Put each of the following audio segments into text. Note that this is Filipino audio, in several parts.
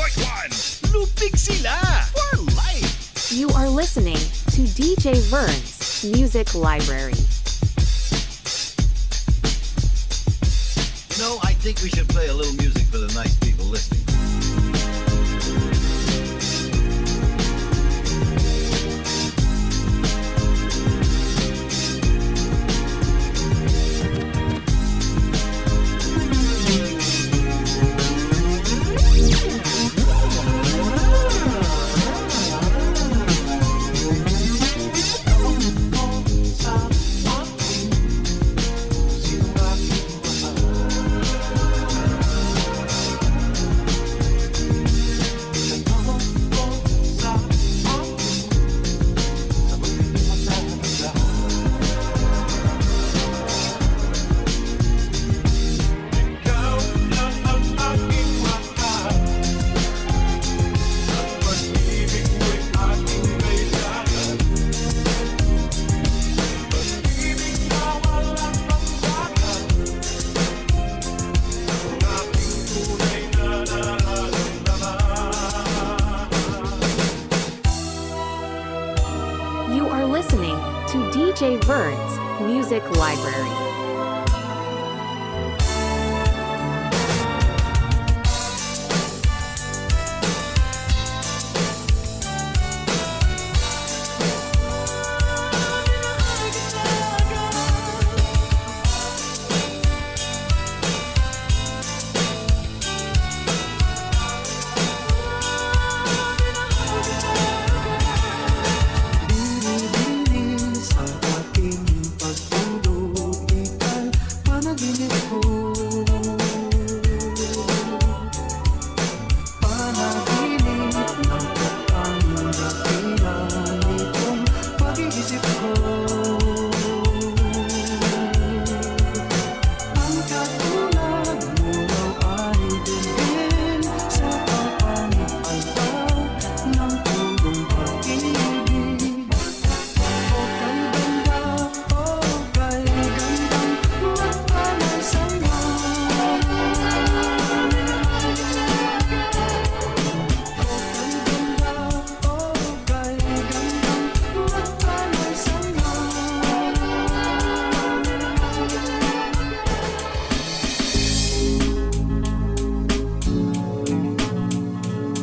Choice 1, lupig sila for life. You are listening to DJ Vern's Music Library. You know, I think we should play a little music for the nice people listening. You are listening to DJ Vern's Music Library.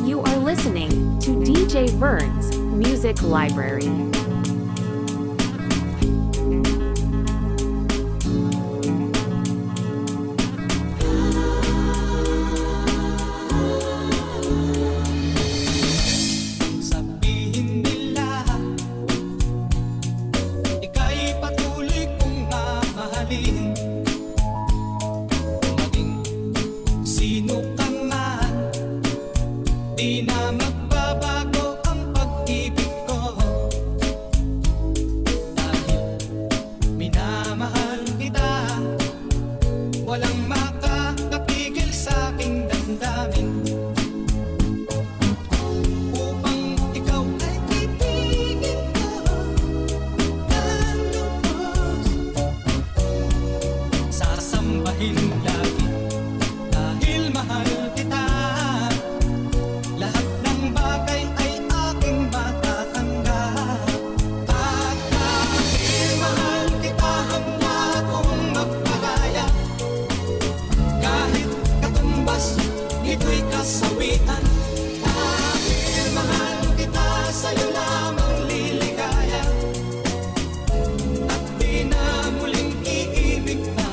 You are listening to DJ Vern's Music Library. Sabihin nila, ika'y patuloy kong mamahalin. Maging sino ka man, di na magbabago ang pag-ibig ko. Dahil minamahal kita, walang makakapigil sa aking damdamin. Upang ikaw ay ibigin ko ng lubos, sasambahin lagi dahil mahal kita. Lahat ng bagay ay aking matatanggap. At dahil mahal kita, handa kong magpalaya. Kahit katumbas, ito'y kasawian. Dahil mahal kita, sa'yo lamang liligaya. At di na muling iibig na.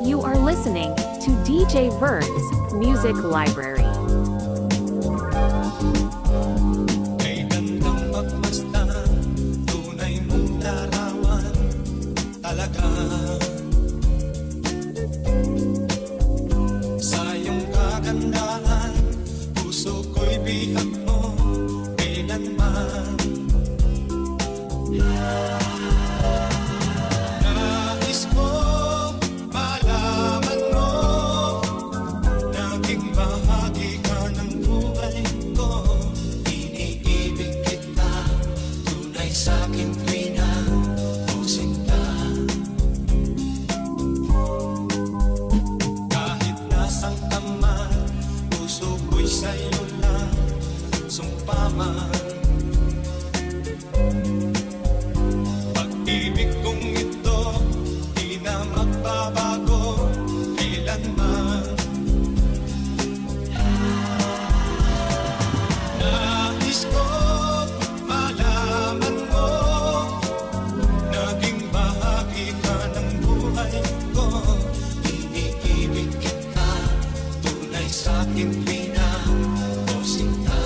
You are listening to DJ Vern's Music Library. Kay gandang magmasdan, tunay mong larawan talaga. Sa iyong kagandahan, puso ko'y bihag mo kailanman. Nais ko malaman mo, naging bahagi sumpa man. Pag-ibig kong ito, di na magbabago kailanman. Nais ko malaman mo, naging bahagi ka ng buhay ko. Iniibig kita, tunay sa'kin o sinta.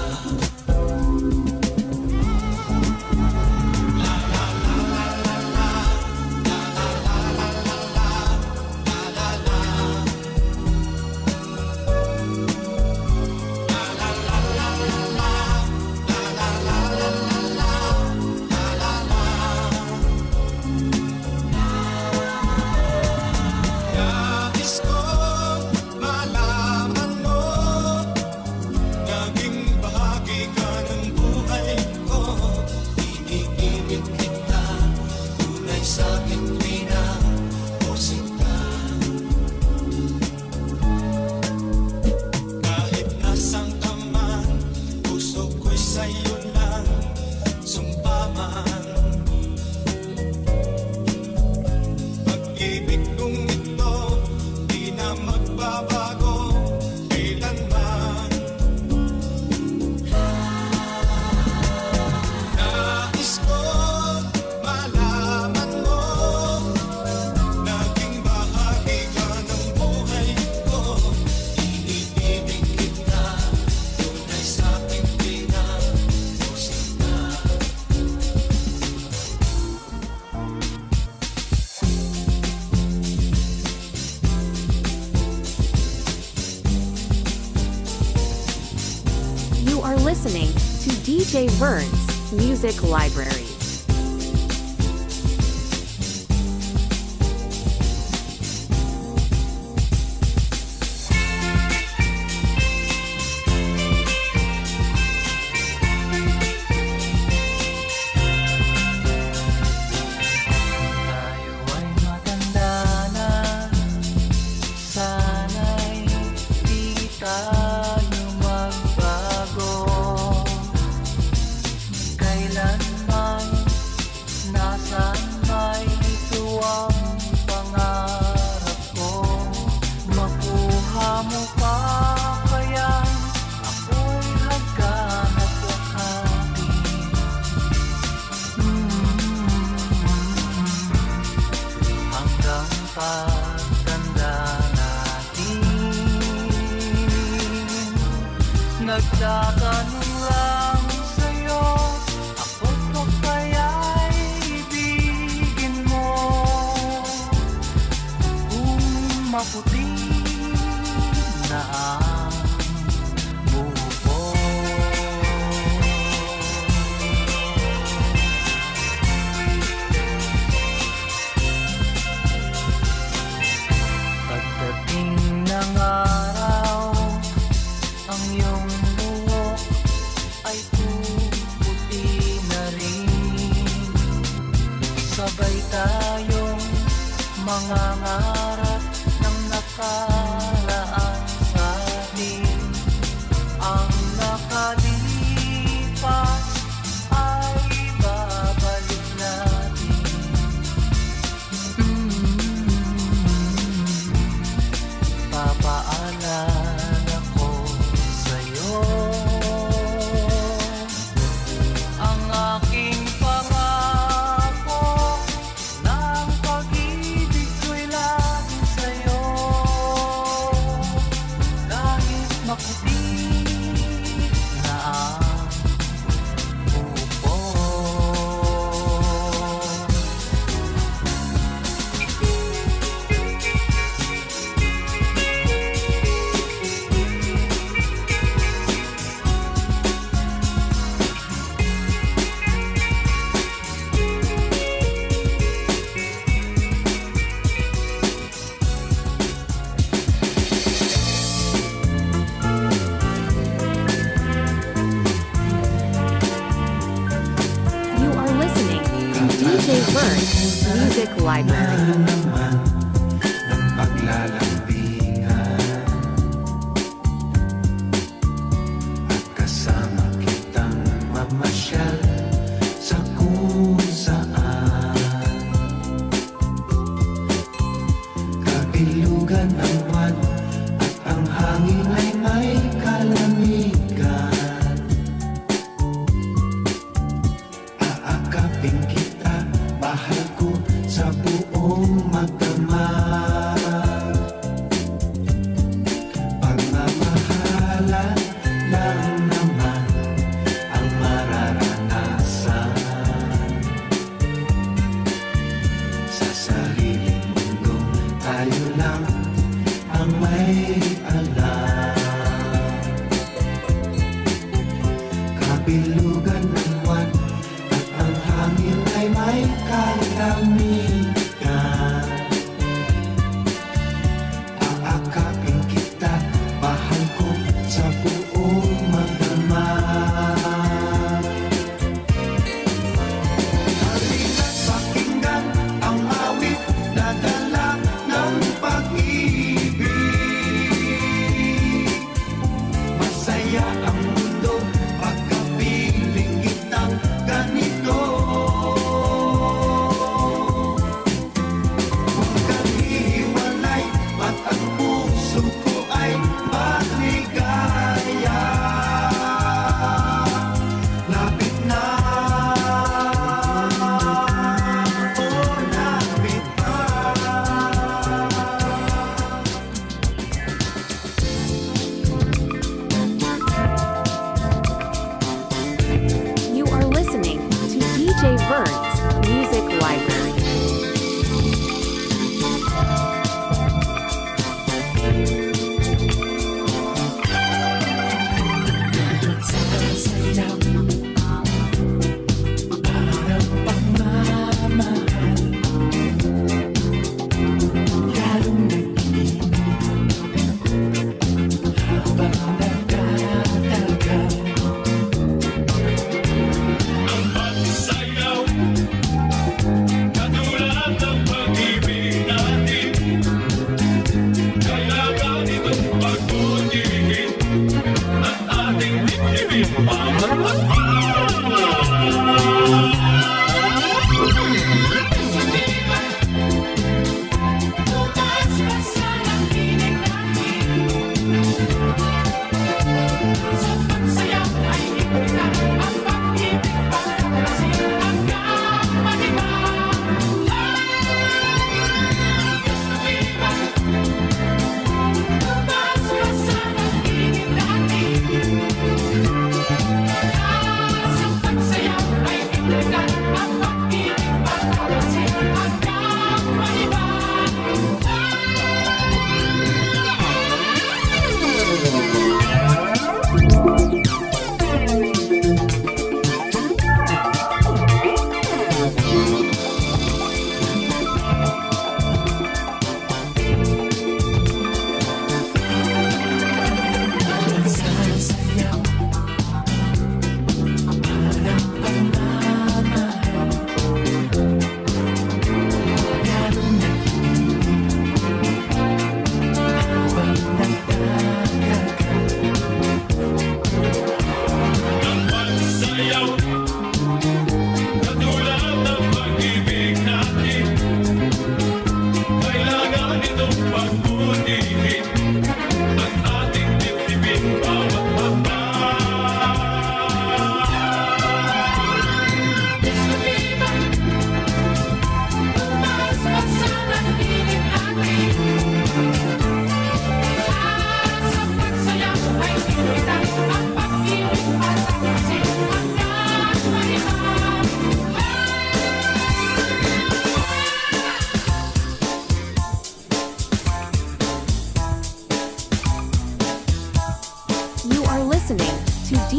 Nais ko malaman mo, naging bahagi ka ng buhay ko. Iniibig kita, tunay sa'kin o sinta. Kahit nasaan ka man, puso ko'y sa'yo lang sumpa man. Pag-ibig kong ito, di na magbabago kailanman. Nais ko malaman mo, naging bahagi ka ng buhay ko. Iniibig kita, tunay sa'king o sinta. You are listening to DJ Vern's Music Library. Tayo ay matanda na, sana'y di tayo magbago. Kailanman, nasaan may ito ang pangarap ko. Makuha mo pa kaya ako'y hagkanap wakati. Hanggang pagtanda natin, nagtatanong lang sa'yo, ako pa kaya'y ibigin mo? Kung maputi na ang buko. Pagdating ng araw, ang iyong buhok ay puputi na rin. Sabay tayong mangangarap ng nakaraan sa atin. Ang nakalipas ay babalik natin. Papaalala ko sa'yo ang aking pangako, ng pag-ibig ko'y laging sa'yo. Kahit maputi na ang buko. You are listening to DJ Vern's Music Library. naman ng paglalambingan at kasama kitang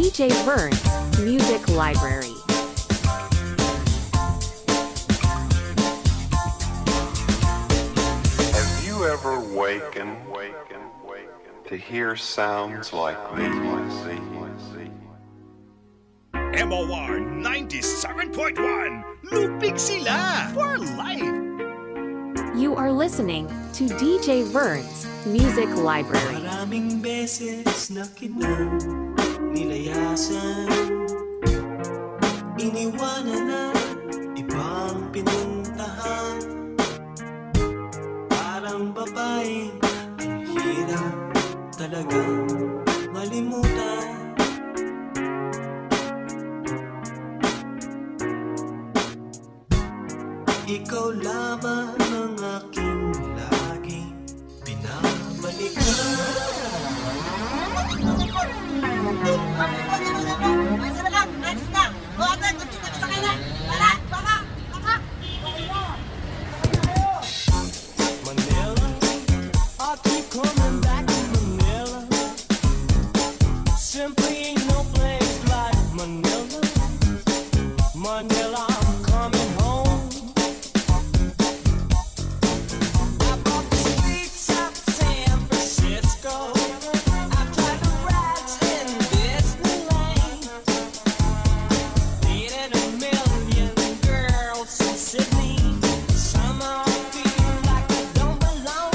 DJ Vern's Music Library. Have you ever wakened to hear sounds like these? MOR 97.1 Lupig sila for life. You are listening to DJ Vern's Music Library. Maraming beses na kita nilayasan, iniwanan na ibang pinuntahan. Parang babae, ang hirap talagang malimutan. Ikaw lamang ang aking laging binabalikan. Manila, I keep coming back to Manila. Simply ain't no place like Manila. Manila, I'm coming home. I walk the streets of San Francisco. I tried the rides in Disneyland. Dated a million girls in Sydney. Somehow I feel like I don't belong.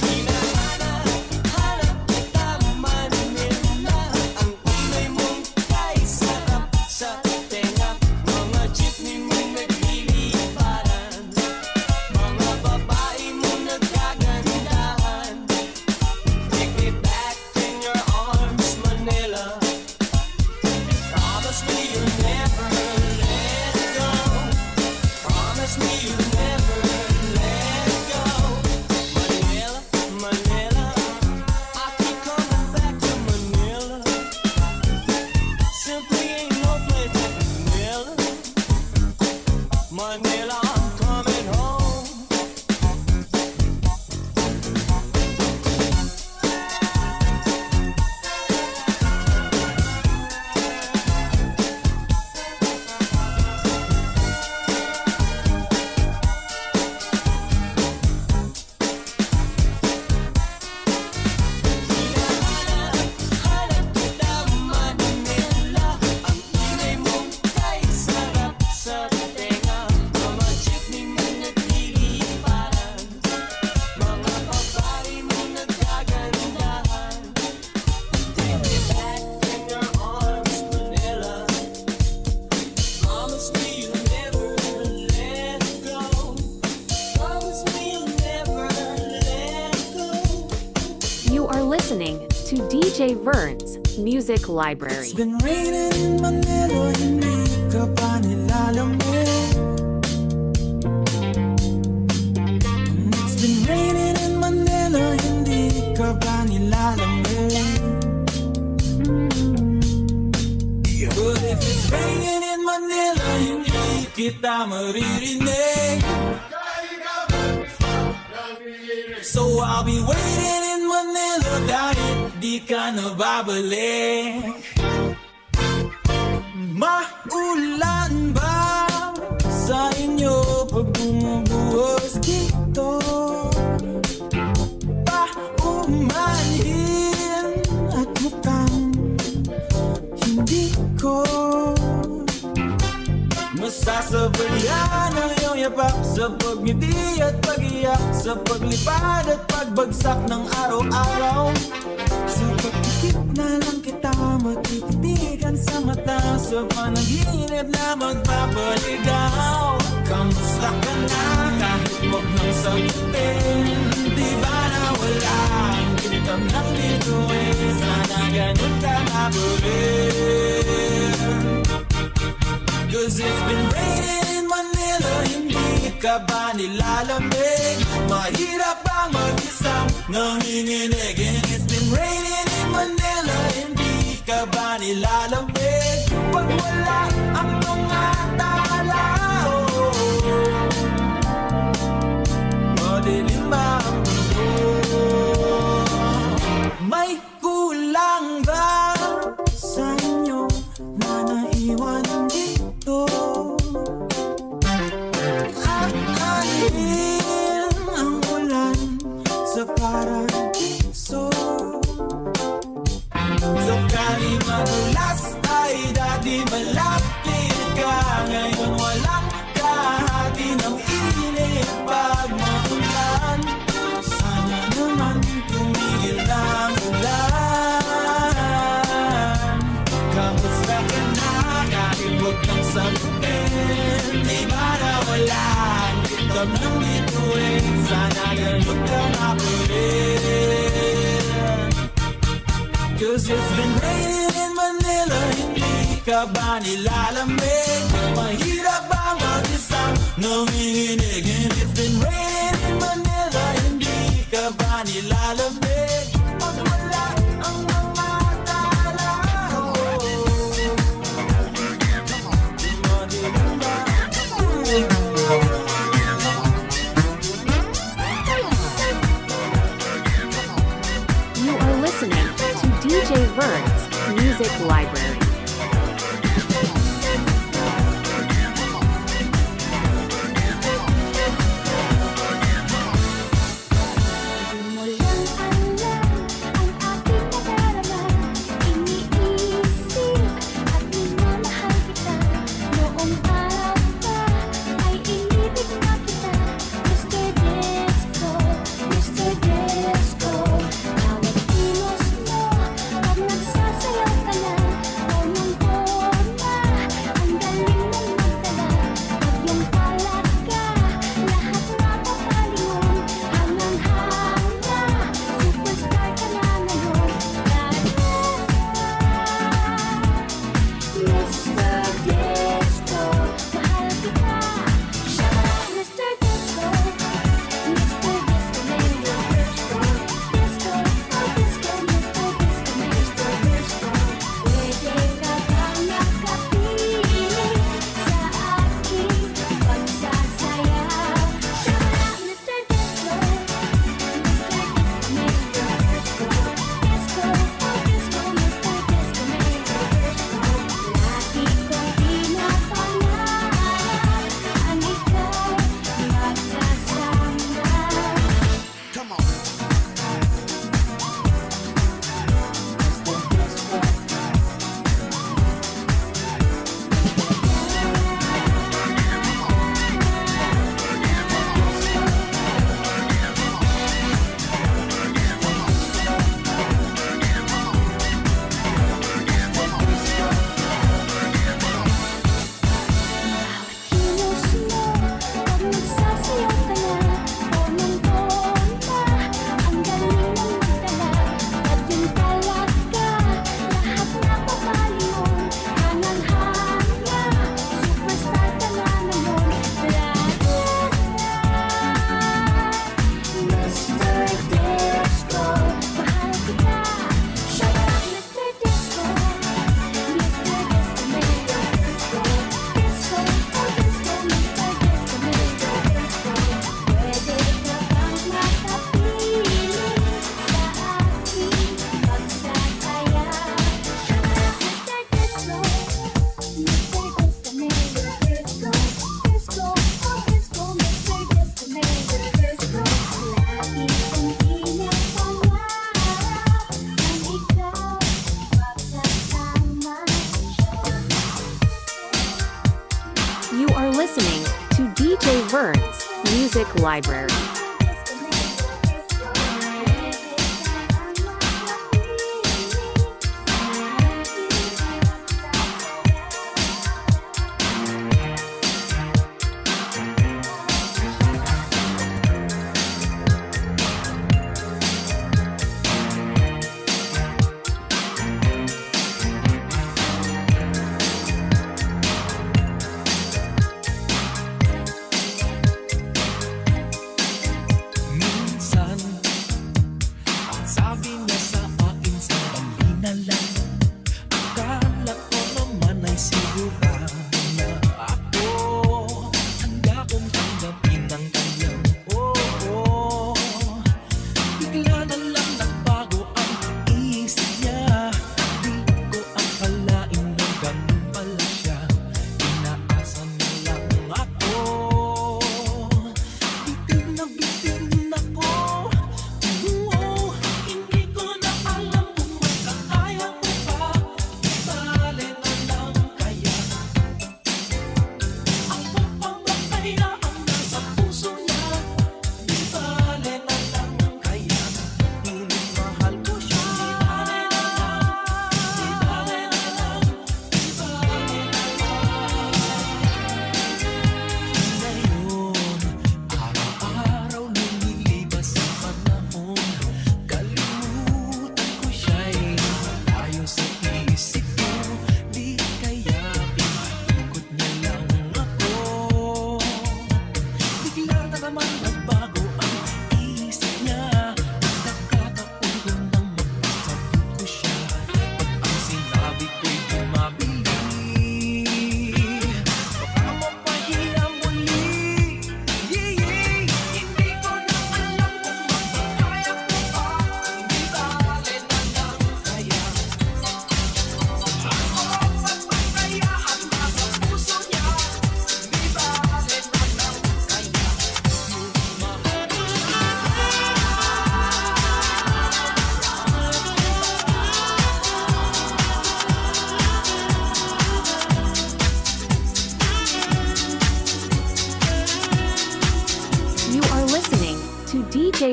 Hinahanap kita Manila. Ang ingay mong kay sarap sa tenga. Mga jeepney mong nagliliparan. Mga babae mong nagkagandahan. Take me back in your arms, Manila. Promise me you'll never let go. Promise me you'll never let go. Manila, Manila, I keep coming back to Manila. Simply ain't no place like Manila. Manila, I'm coming home. Hanap kita Manila. Ang ingay mong kay sarap sa tenga. Mga jeepney mong nagliliparan. Mga babae mong nagkagandahan. Take me back in your arms, Manila. Promise me you'll never let go. Promise me you'll never let go. You are listening to DJ Vern's Music Library. It's been raining in Manila, hindi ka pa nilalamig. It's been raining in Manila, hindi ka pa nilalamig. But if it's raining in Manila, hindi kita maririnig. So I'll be waiting in Manila kahit di ka na babalik. Maulan ba sa inyo pag bumubuhos dito? Paumanhin at mukhang hindi ko masasabayan ang iyong yapak sa pagngiti at pag-iyak, sa paglipad at pagbagsak ng araw-araw. Sa pagkikip na lang kita matititigan sa mata, sa panaginip na magpapaligaw. Kamusta ka na kahit huwag nang sagutin? Di ba na wala ang kintam ng bituin? Sana ganun ka mabulin. Cause it's been raining in Manila, hindi ka ba nilalamig? Mahirap bang mag-isang nanginginig? And it's been raining in Manila, hindi ka ba nilalamig? Pag wala ang mga tala, madilim ba ang mundo? May kulang ba sa sarap ng bituin. Sana ganun ka na rin. Cause it's been raining in Manila, hindi ka ba nilalamig? Mahirap ba mag-isang nanginginig? And it's been raining in Manila, hindi ka ba nilalamig? Pag wala ang mga tala, You are listening to DJ Vern's Music Library. You are listening to DJ Vern's Music Library.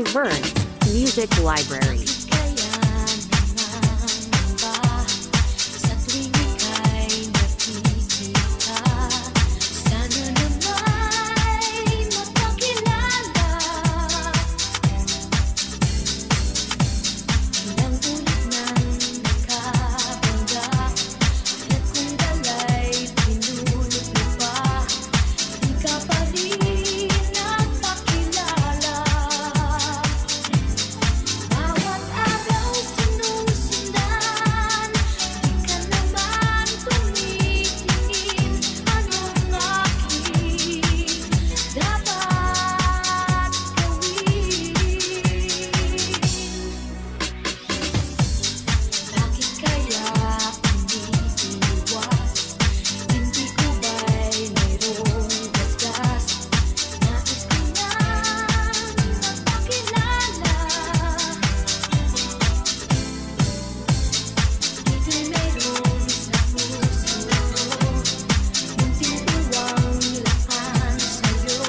Vern's Music Library. Sa tuwing ika'y nakikita, sana nama'y mapakilala. Ilang ulit nang nakabangga, at kung dala'y pinulot mo pa, di ka pa rin napakilala. Bawat araw sinusundan, di ka naman tumitingin. Anong aking dapat gawin? Bakit kaya umiiwas? Hindi ko ba'y mayroong gasgas? Nais ko nang mapakilala. Dito'y mayroon sa puso yung tinuwang lakan sa'yo.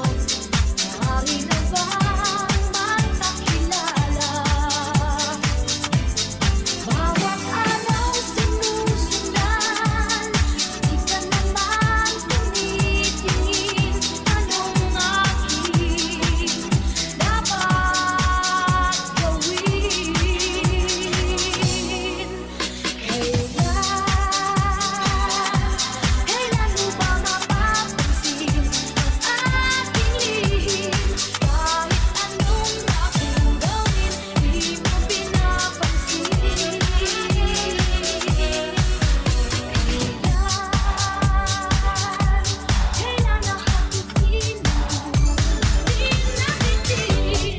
Maaari na bang mapakilala? Bawat araw sinusundan, di ka naman tumitingin. Anong aking dapat gawin? Kailan mo ba mapapansin ang aking lihim? Kahit anong aking gawin, di mo pinapansin. Kailan nahakisin mo? Di nakitin.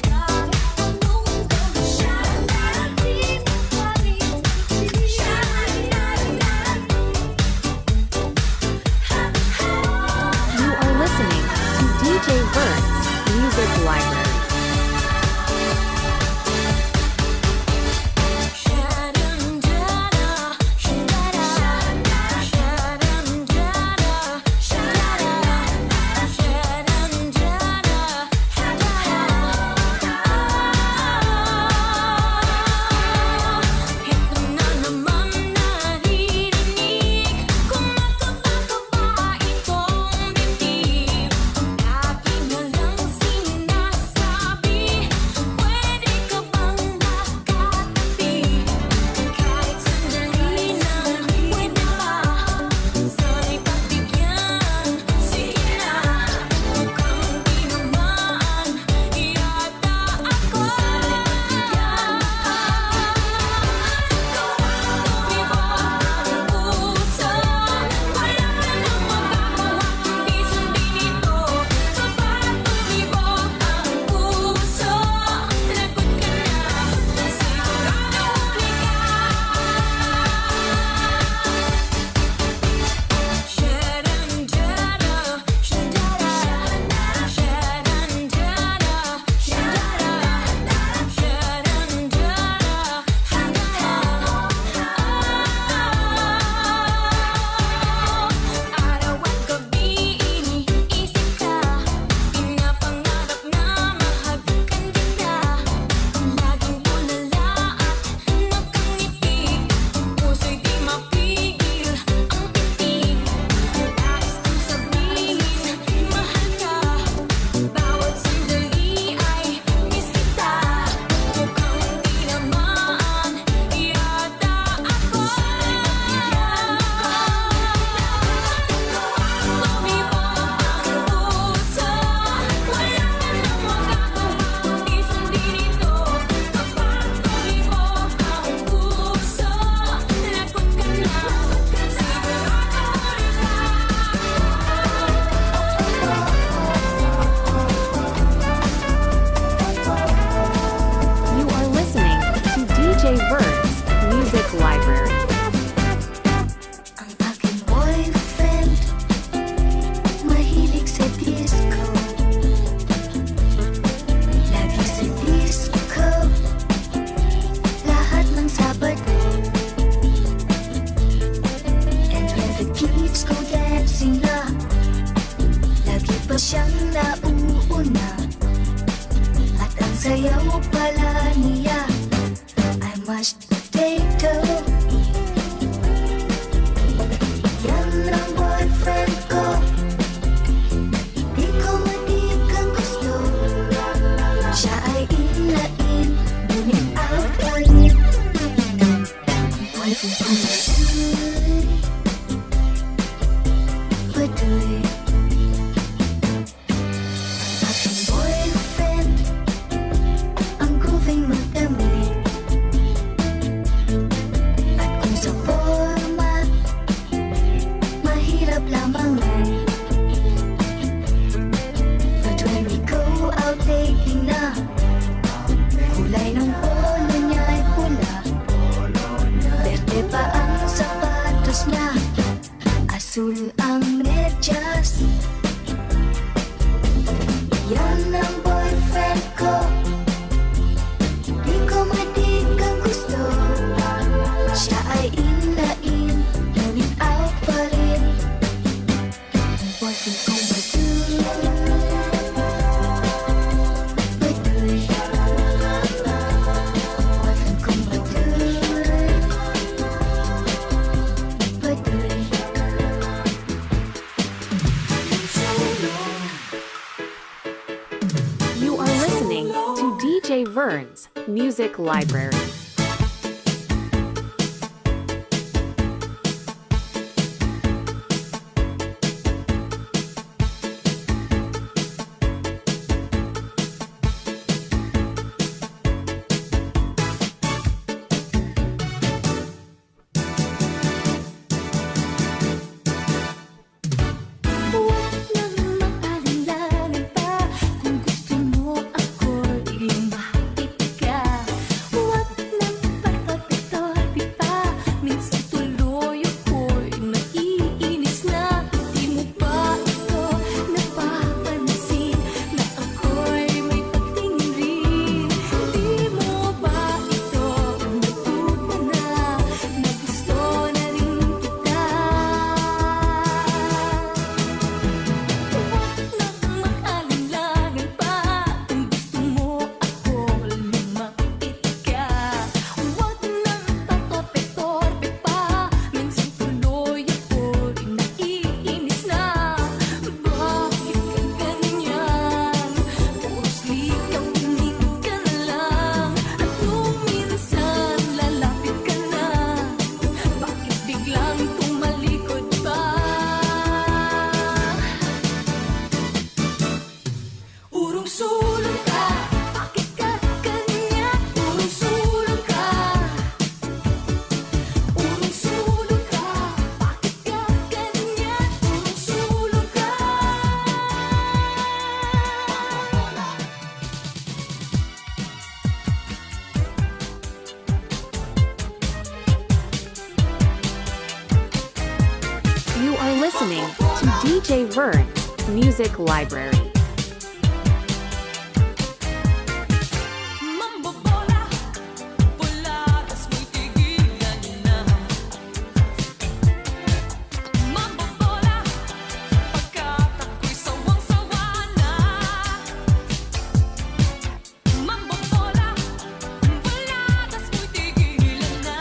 Kahit anong gawin, di mo pa rin You are listening to DJ Vern's Music Library. Ito na naman naririnig, kung magkapag ba itong bibig. Akin na lang sinasabi, pwede ka bang makatabi? Kahit sandali na, pwede ba? Sana'y pagbigyan, sige na. Mukhang di naman yata ako. Araw at gabi iniisip ka, pinapangarap na mahagkan kita. Laging tulala at nakangiti, puso'y di mapigil ang pitig. Nais kong sabihin, mahal ka, bawat sandali ay miss kita. Mukhang di naman yata ako. Tumibok ang puso, wala ka nang magagawa, di sundin ito. Kapag tumibok ang puso, lagot ka na, You are listening to DJ Vern's Music Library. ang aking boyfriend, mahilig sa disco. Lagi sa disco, lahat ng Sabado. And when the kids go dancing na, lagi pa siyang nauuna. At ang saya pala niya I must take to. Yan ang boyfriend ko, di ko matikang gusto. Siya ay in-lain, ngunit out ulit. Boyfriend ko Baduy. Aking boyfriend, ang grooving magdamit. At kung sa forma, mahirap lamang ay. But when we go out dating na, kulay ng polo niya ay pula. Berde pa ang sapatos niya, asul ang medyas. Yan ang boyfriend ko, di ko matikang gusto. Siya ay in-lain, ngunit out pa rin. Ang boyfriend ko baduy. Baduy. Boyfriend ko baduy. Baduy. You are listening to DJ Vern's Music Library. Huwag nang mag-alinlangan pa, kung gusto mo ako'y lumapit ka. Huwag nang pagpapitopi pa, minsan tuloy ako'y naiinis na. Di mo ba ito napapansin, na ako'y may pagtingin rin? Di mo ba ito natuto na, na gusto na rin kita? Huwag nang mag-alinlangan pa, kung gusto mo ako lumapit ka. Huwag nang patope-torpe pa, minsan tuloy ako'y naiinis na. Bakit ka ganyan? Puros ligaw, tingin ka na lang. At kung minsan lalapit ka na, bakit biglang tumalikod pa? Urong sulong ka, bakit ka ganyan? Urong sulong ka. Urong sulong ka, bakit ka ganyan? Urong sulong ka. You are listening to DJ Vern's Music Library. Mambobola, boladas mo'y tigilan na. Mambobola, pagkat ako'y sawang-sawa na. Mambobola, boladas mo'y tigilan na.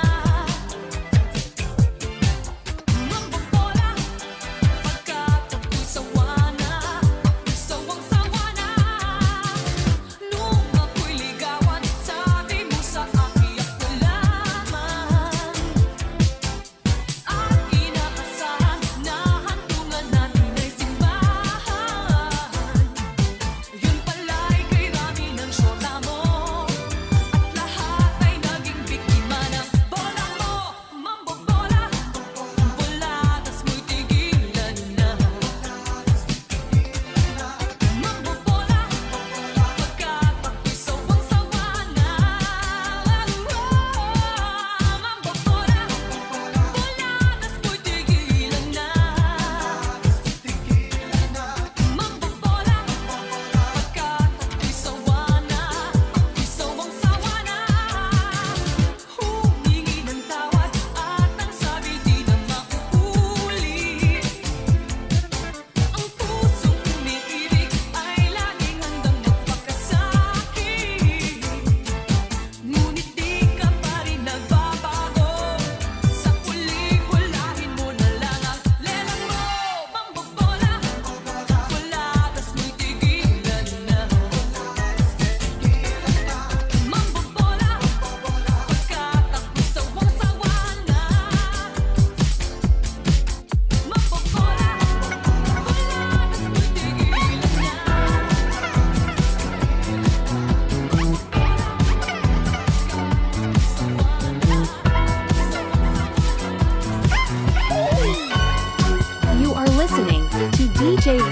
Mambobola, pagkat ako'y sawa na. Ako'y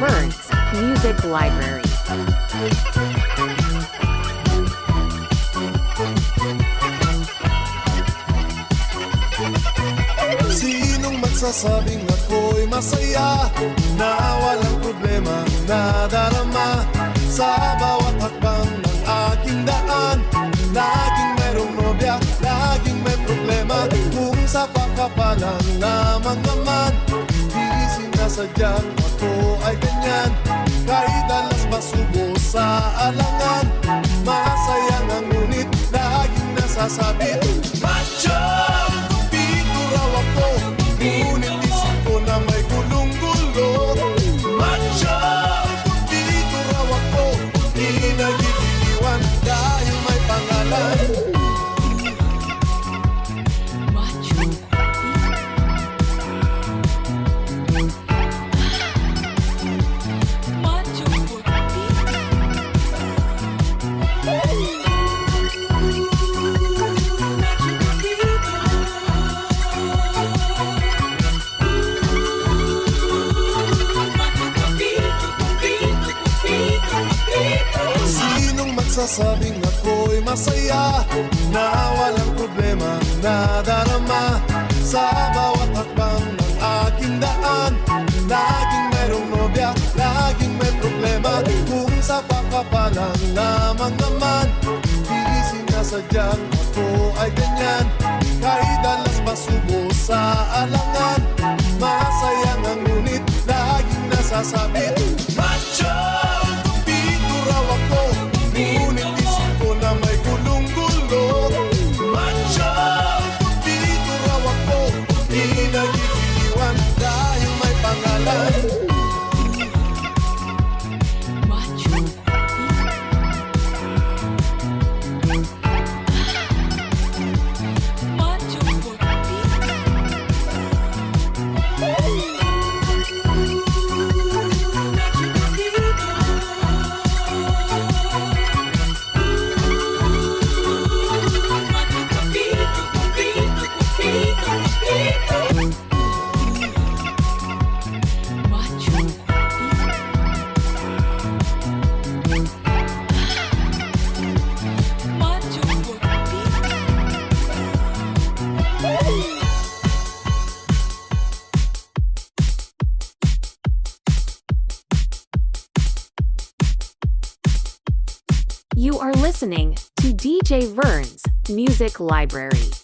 Vern's Music Library. Sinong magsasabing ako'y masaya na walang problema nadarama sa bawat hakbang ng aking daan? Laging mayroong nobya, laging may problema. Kung sa pagkapalang lamang naman, di sinasadyang ako ay ganyan. Kahit alas masubo sa alangan, masaya nga ngunit laging nasasabi, macho! Pito raw ako, ngunit isip ko na may gulong-gulo. Macho! Pito raw ako, di nagigiliwan dahil may pangalan. Sinong magsasabing ako'y masaya na walang problema nadarama sa bawat hakbang ng aking daan? Laging mayroong nobya, laging may problema. Kung sa pagkapalang lamang naman, di sinasadyang ako ay ganyan. Kahit alas masubo sa alangan, masaya nga ngunit laging nasasabi, macho! Pito raw ako, ngunit isip ko na may gulong-gulo. Macho! Pito raw ako, di nagigiliwan dahil may pangalan. You are listening to DJ Vern's Music Library.